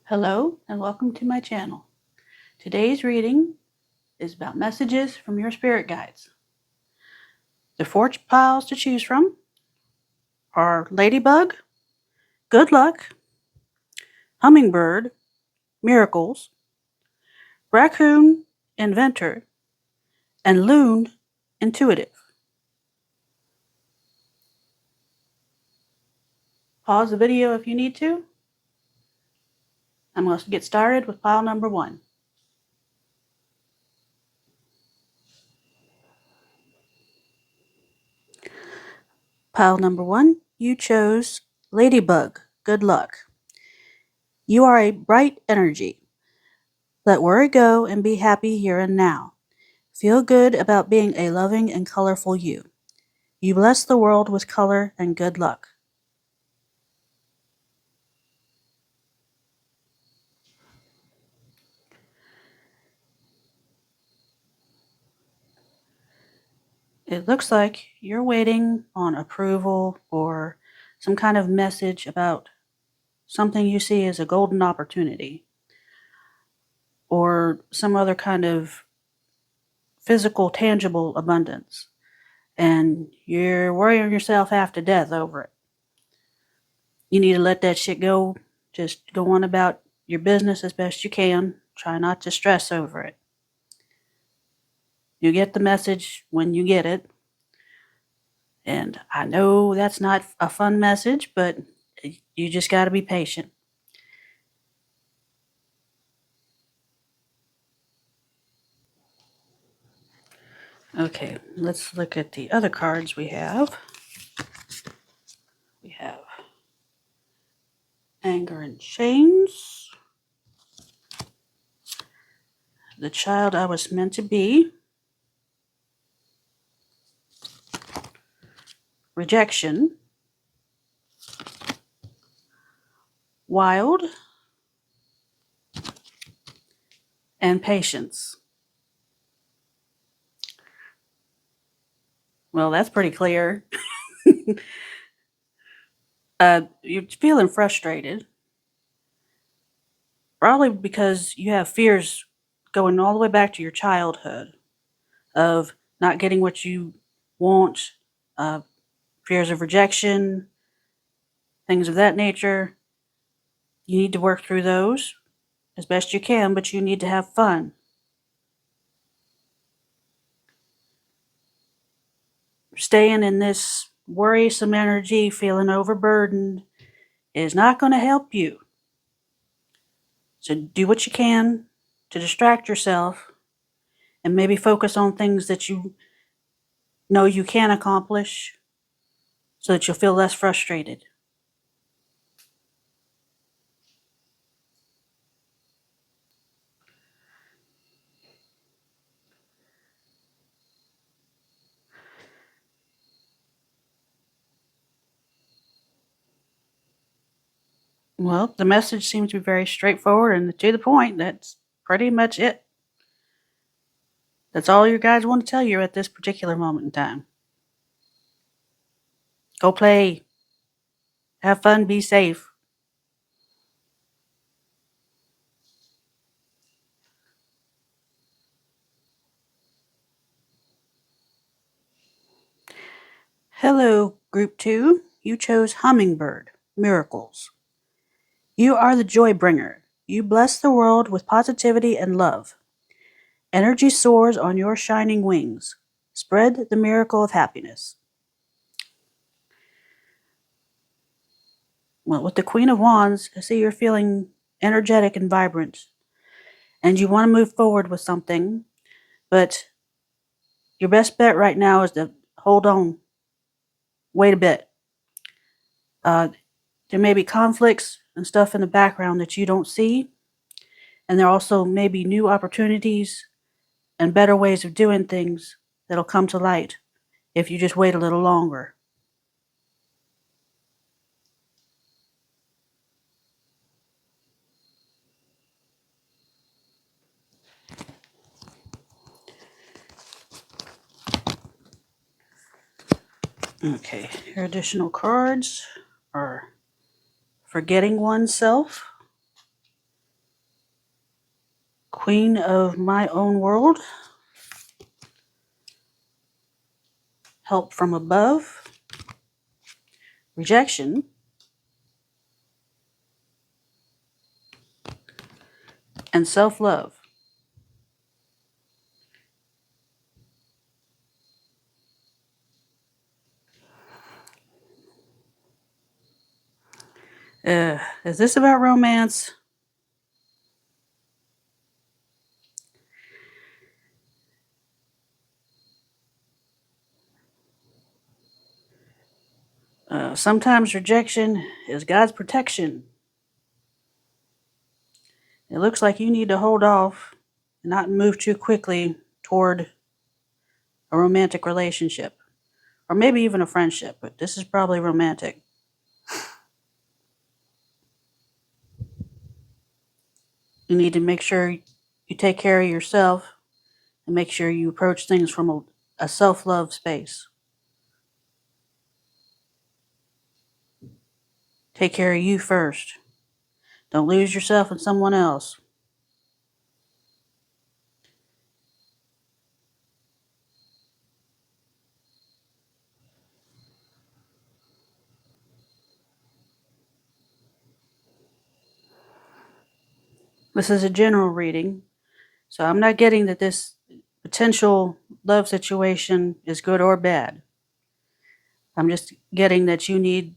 Hello and welcome to my channel. Today's reading is about messages from your spirit guides. The four piles to choose from are Ladybug, Good Luck, Hummingbird, Miracles, Raccoon, Inventor, and Loon, Intuitive. Pause the video if you need to. I'm going to get started with pile number 1. Pile number 1, you chose Ladybug, Good Luck. You are a bright energy. Let worry go and be happy here and now. Feel good about being a loving and colorful you. You bless the world with color and good luck. It looks like you're waiting on approval or some kind of message about something you see as a golden opportunity or some other kind of physical, tangible abundance. And you're worrying yourself half to death over it. You need to let that shit go. Just go on about your business as best you can. Try not to stress over it. You get the message when you get it. And I know that's not a fun message, but you just got to be patient. Okay, let's look at the other cards we have. We have Anger and Chains, The Child I Was Meant to Be, Rejection, Wild, and Patience. Well, that's pretty clear. You're feeling frustrated. Probably because you have fears going all the way back to your childhood of not getting what you want, fears of rejection, things of that nature. You need to work through those as best you can, but you need to have fun. Staying in this worrisome energy, feeling overburdened, is not going to help you. So do what you can to distract yourself and maybe focus on things that you know you can accomplish so that you'll feel less frustrated. Well, the message seems to be very straightforward and to the point. That's pretty much it. That's all your guides want to tell you at this particular moment in time. Go play. Have fun. Be safe. Hello, Group 2. You chose Hummingbird, Miracles. You are the joy bringer. You bless the world with positivity and love. Energy soars on your shining wings. Spread the miracle of happiness. Well, with the Queen of Wands, I see you're feeling energetic and vibrant, and you want to move forward with something, but your best bet right now is to hold on. Wait a bit. There may be conflicts and stuff in the background that you don't see, and there also may be new opportunities and better ways of doing things that'll come to light if you just wait a little longer. Okay, your additional cards are Forgetting Oneself, Queen of my own world. Help from above. Rejection. And self-love. Is this about romance? Sometimes rejection is God's protection. It looks like you need to hold off and not move too quickly toward a romantic relationship. Or maybe even a friendship, but this is probably romantic. You need to make sure you take care of yourself and make sure you approach things from a self-love space. Take care of you first. Don't lose yourself in someone else. This is a general reading, so I'm not getting that this potential love situation is good or bad. I'm just getting that you need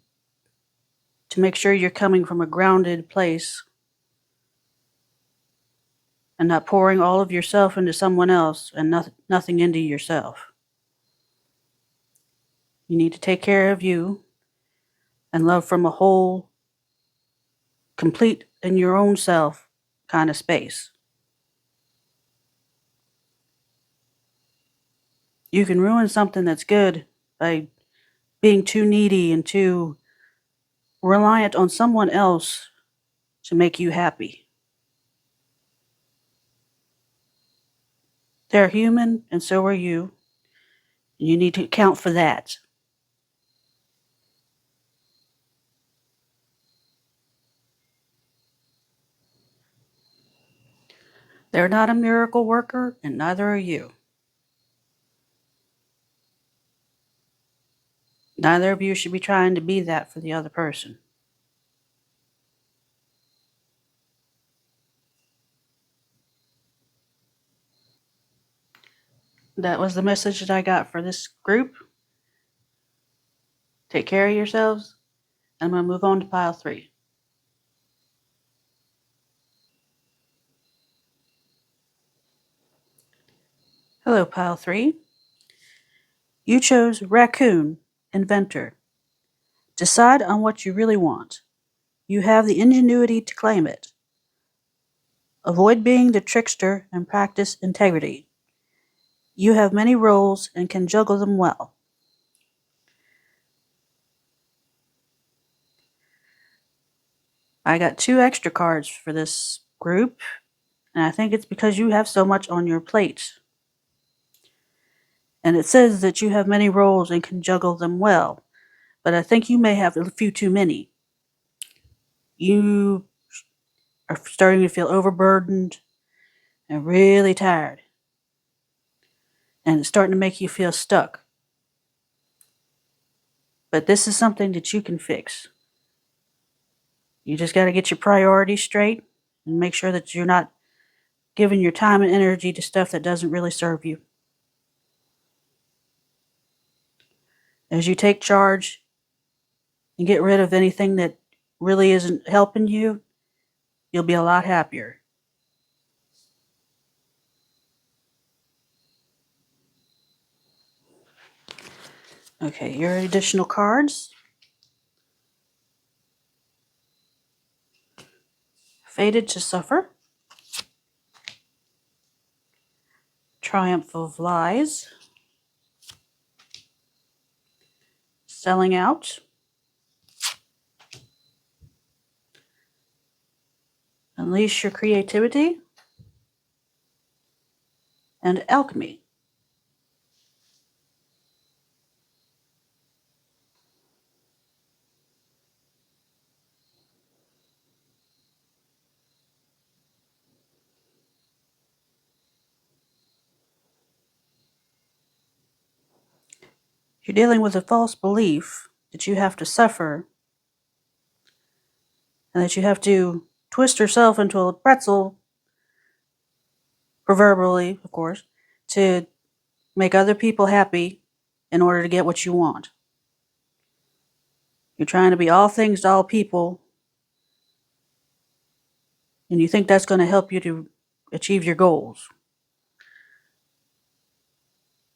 to make sure you're coming from a grounded place and not pouring all of yourself into someone else and nothing into yourself. You need to take care of you and love from a whole, complete in your own self kind of space. You can ruin something that's good by being too needy and too reliant on someone else to make you happy. They're human, and so are you. You need to account for that. They're not a miracle worker, and neither are you. Neither of you should be trying to be that for the other person. That was the message that I got for this group. Take care of yourselves. I'm going to move on to pile 3. Hello, pile 3. You chose raccoon, inventor. Decide on what you really want. You have the ingenuity to claim it. Avoid being the trickster and practice integrity. You have many roles and can juggle them well. I got 2 extra cards for this group, and I think it's because you have so much on your plate. And it says that you have many roles and can juggle them well, but I think you may have a few too many. You are starting to feel overburdened and really tired, and it's starting to make you feel stuck. But this is something that you can fix. You just got to get your priorities straight and make sure that you're not giving your time and energy to stuff that doesn't really serve you. As you take charge and get rid of anything that really isn't helping you, you'll be a lot happier. Okay, your additional cards. Fated to suffer. Triumph of lies. Selling out. Unleash your creativity. And alchemy. You're dealing with a false belief that you have to suffer and that you have to twist yourself into a pretzel, proverbially, of course, to make other people happy in order to get what you want. You're trying to be all things to all people, and you think that's going to help you to achieve your goals.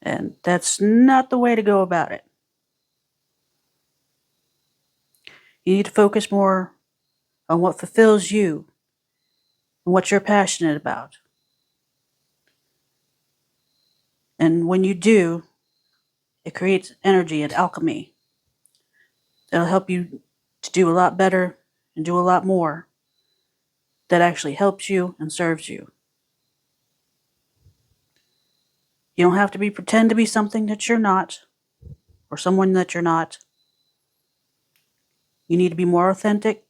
And that's not the way to go about it. You need to focus more on what fulfills you and what you're passionate about. And when you do, it creates energy and alchemy that'll help you to do a lot better and do a lot more that actually helps you and serves you. You don't have to pretend to be something that you're not or someone that you're not. You need to be more authentic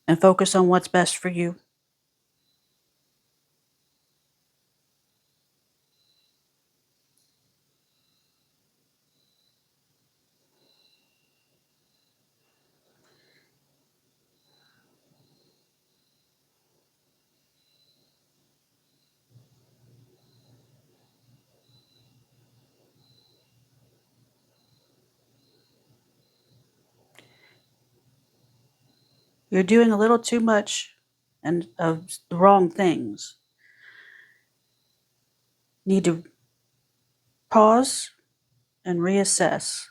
and focus on what's best for you. You're doing a little too much and of the wrong things. You need to pause and reassess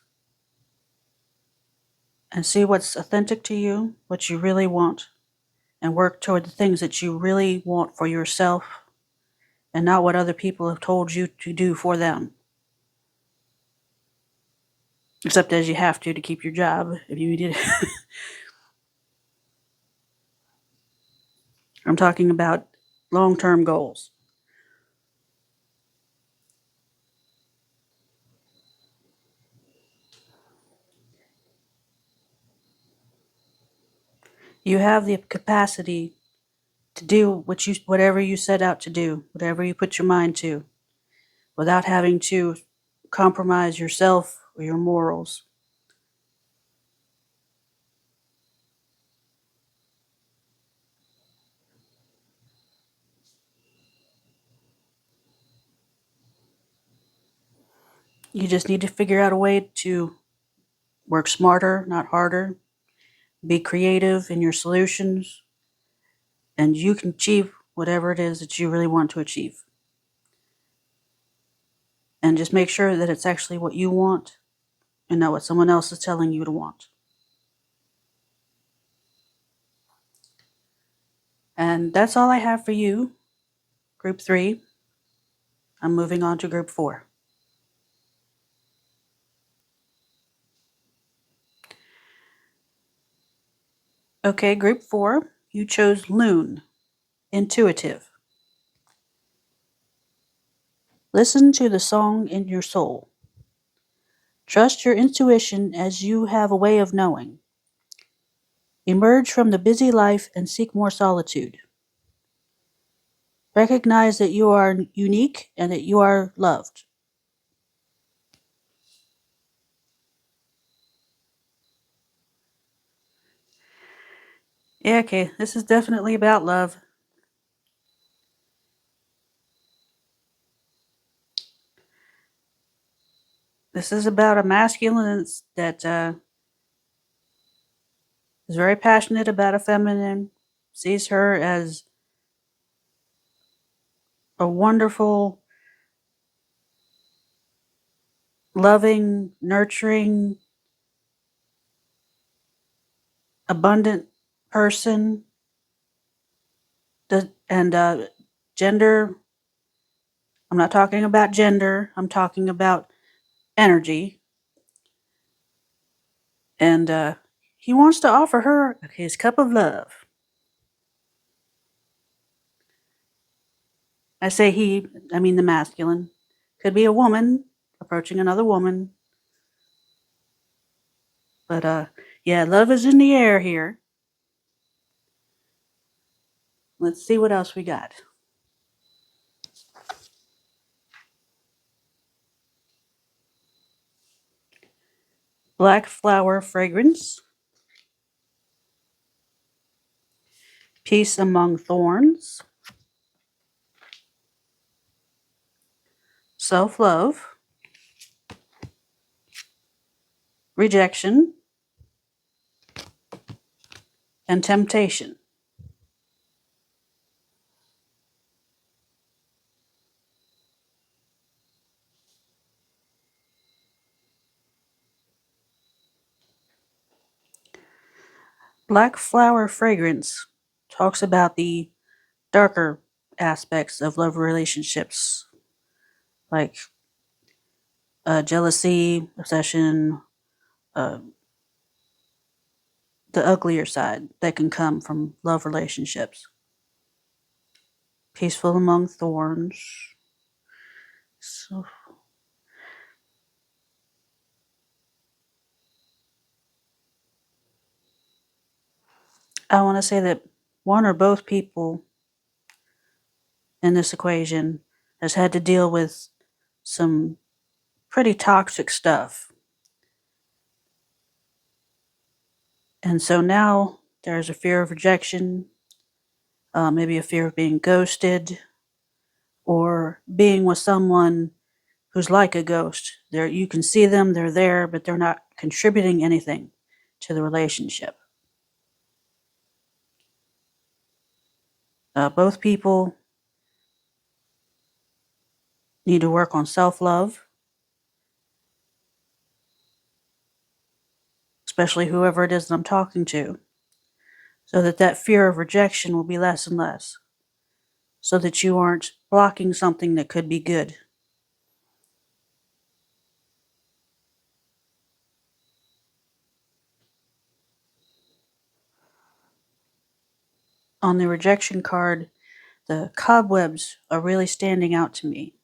and see what's authentic to you, what you really want, and work toward the things that you really want for yourself and not what other people have told you to do for them. Except as you have to keep your job if you did. I'm talking about long-term goals. You have the capacity to do whatever you set out to do, whatever you put your mind to, without having to compromise yourself or your morals. You just need to figure out a way to work smarter, not harder. Be creative in your solutions, and you can achieve whatever it is that you really want to achieve. And just make sure that it's actually what you want and not what someone else is telling you to want. And that's all I have for you, Group 3. I'm moving on to Group 4. Okay, Group 4, you chose Loon, intuitive. Listen to the song in your soul. Trust your intuition as you have a way of knowing. Emerge from the busy life and seek more solitude. Recognize that you are unique and that you are loved. Yeah, okay, this is definitely about love. This is about a masculine that is very passionate about a feminine, sees her as a wonderful, loving, nurturing, abundant person. And gender, I'm not talking about gender, I'm talking about energy. And he wants to offer her his cup of love. I say he, I mean the masculine. Could be a woman approaching another woman. But yeah, love is in the air here. Let's see what else we got. Black flower fragrance. Peace among thorns. Self-love. Rejection. And temptation. Black flower fragrance talks about the darker aspects of love relationships, like jealousy, obsession, uh, the uglier side that can come from love relationships. Peaceful among thorns. So, I want to say that one or both people in this equation has had to deal with some pretty toxic stuff. And so now there's a fear of rejection, maybe a fear of being ghosted, or being with someone who's like a ghost. You can see them, they're there, but they're not contributing anything to the relationship. Both people need to work on self-love, especially whoever it is that I'm talking to, so that that fear of rejection will be less and less, so that you aren't blocking something that could be good. On the rejection card, the cobwebs are really standing out to me.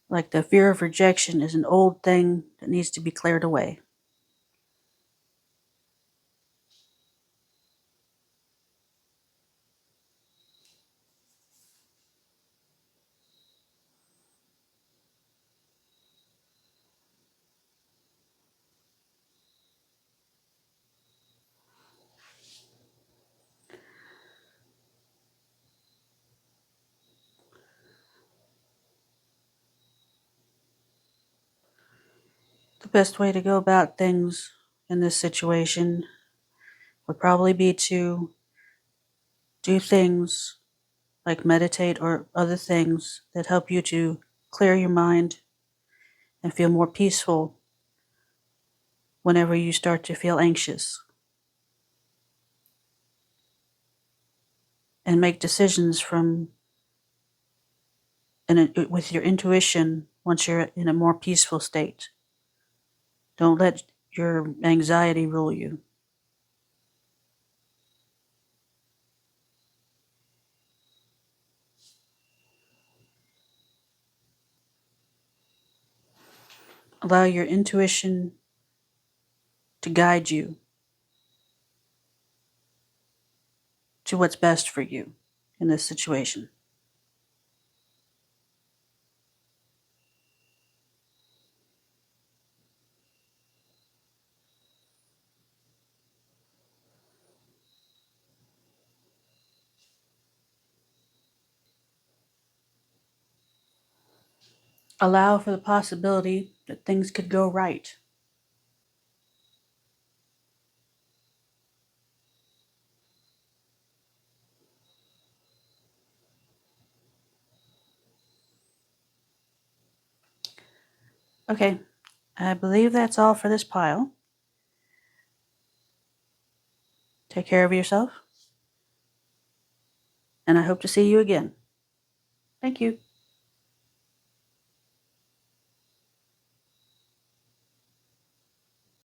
Like the fear of rejection is an old thing that needs to be cleared away. The best way to go about things in this situation would probably be to do things like meditate or other things that help you to clear your mind and feel more peaceful whenever you start to feel anxious. And make decisions with your intuition once you're in a more peaceful state. Don't let your anxiety rule you. Allow your intuition to guide you to what's best for you in this situation. Allow for the possibility that things could go right. Okay, I believe that's all for this pile. Take care of yourself, and I hope to see you again. Thank you.